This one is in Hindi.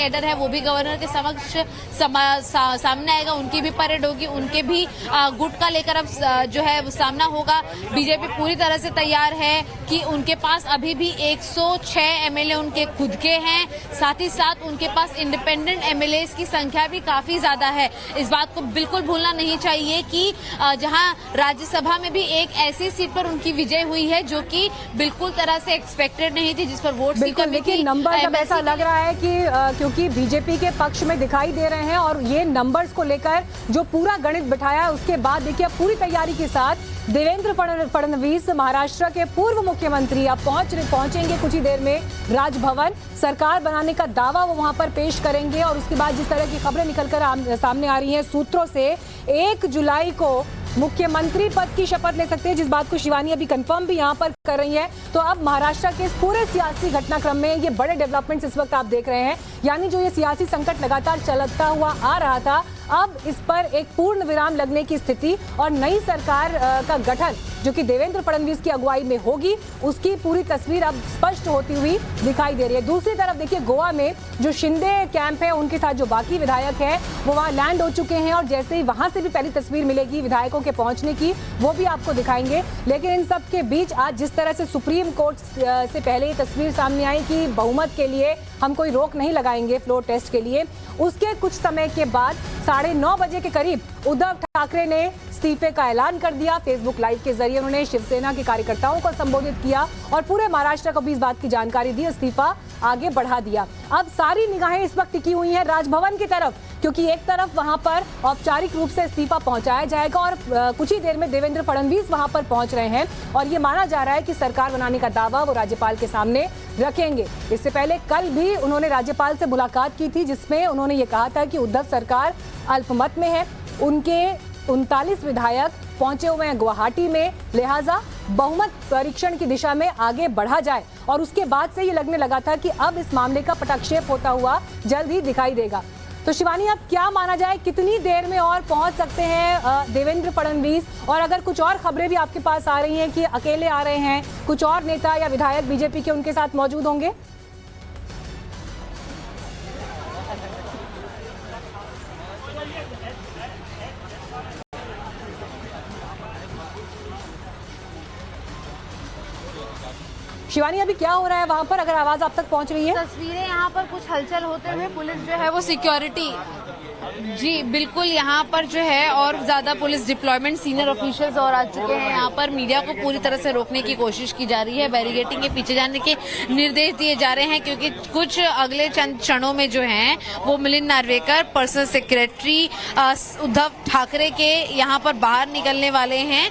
कैडर है वो भी गवर्नर के समक्ष सामने आएगा, उनकी भी परेड होगी, उनके भी गुट का लेकर अब जो है वो सामना होगा। बीजेपी पूरी तरह से तैयार है कि उनके पास अभी भी 106 एमएलए उनके खुद के हैं, साथ ही साथ उनके पास इंडिपेंडेंट एमएलए की संख्या भी काफी ज्यादा है। इस बात को बिल्कुल भूलना नहीं चाहिए कि जहां राज्यसभा में भी एक ऐसी सीट पर उनकी विजय हुई है जो कि बिल्कुल तरह से एक्सपेक्टेड नहीं थी, जिस पर वोट लेकिन नंबर अब ऐसा लग रहा है कि क्योंकि बीजेपी के पक्ष में दिखाई दे रहे हैं और ये नंबर्स को लेकर जो पूरा गणित बिठाया है उसके बाद देखिए पूरी तैयारी के साथ देवेंद्र फडणवीस महाराष्ट्र के पूर्व मुख्यमंत्री अब पहुंचेंगे कुछ ही देर में राजभवन। सरकार बनाने का दावा वो वहां पर पेश करेंगे और उसके बाद जिस तरह की खबरें निकलकर सामने आ रही हैं सूत्रों से 1 जुलाई को मुख्यमंत्री पद की शपथ ले सकते हैं, जिस बात को शिवानी अभी कंफर्म भी यहां पर कर रही है। तो अब महाराष्ट्र के इस पूरे सियासी घटनाक्रम में ये बड़े डेवलपमेंट्स इस वक्त आप देख रहे हैं, यानी जो ये सियासी संकट लगातार चलता हुआ आ रहा था अब इस पर एक पूर्ण विराम लगने की स्थिति और नई सरकार का गठन जो कि देवेंद्र फडणवीस की अगुवाई में होगी उसकी पूरी तस्वीर अब स्पष्ट होती हुई दिखाई दे रही है। दूसरी तरफ देखिए गोवा में जो शिंदे कैंप है उनके साथ जो बाकी विधायक है वो वहां लैंड हो चुके हैं और जैसे ही वहां से भी पहली तस्वीर मिलेगी विधायकों के पहुंचने की वो भी आपको दिखाएंगे। लेकिन इन सब के बीच आज जिस तरह से सुप्रीम कोर्ट से पहले ये तस्वीर सामने आई कि बहुमत के लिए हम कोई रोक नहीं लगाएंगे फ्लोर टेस्ट के लिए, उसके कुछ समय के बाद 9:30 बजे के करीब उद्धव ठाकरे ने इस्तीफे का ऐलान कर दिया। फेसबुक लाइव के जरिए उन्होंने शिवसेना के कार्यकर्ताओं को संबोधित किया और पूरे महाराष्ट्र को भी इस बात की जानकारी दी, इस्तीफा आगे बढ़ा दिया। अब सारी निगाहें इस वक्त टिकी हुई हैं राजभवन की तरफ, क्योंकि एक तरफ वहां पर औपचारिक रूप से इस्तीफा पहुंचाया जाएगा और कुछ ही देर में देवेंद्र फडणवीस वहां पर पहुंच रहे हैं और ये माना जा रहा है कि सरकार बनाने का दावा वो राज्यपाल के सामने रखेंगे। इससे पहले कल भी उन्होंने राज्यपाल से मुलाकात की थी जिसमें उन्होंने ये कहा था कि उद्धव सरकार अल्पमत में है, उनके 39 विधायक पहुंचे हुए हैं गुवाहाटी में, लिहाजा बहुमत परीक्षण की दिशा में आगे बढ़ा जाए और उसके बाद से ये लगने लगा था कि अब इस मामले का पटाक्षेप होता हुआ जल्द ही दिखाई देगा। तो शिवानी अब क्या माना जाए, कितनी देर में और पहुंच सकते हैं देवेंद्र फडणवीस, और अगर कुछ और खबरें भी आपके पास आ रही हैं कि अकेले आ रहे हैं, कुछ और नेता या विधायक बीजेपी के उनके साथ मौजूद होंगे? शिवानी अभी क्या हो रहा है वहां पर, अगर आवाज आप तक पहुंच रही है? तस्वीरें यहाँ पर कुछ हलचल होते हुए पुलिस जो है वो सिक्योरिटी जी बिल्कुल यहाँ पर जो है और ज्यादा पुलिस डिप्लॉयमेंट सीनियर ऑफिशियल्स और आ चुके हैं। यहाँ पर मीडिया को पूरी तरह से रोकने की कोशिश की जा रही है, बैरिकेडिंग के पीछे जाने के निर्देश दिए जा रहे हैं क्योंकि कुछ अगले चंद क्षणों में जो हैं वो मिलिंद नार्वेकर पर्सनल सेक्रेटरी उद्धव ठाकरे के यहाँ पर बाहर निकलने वाले हैं।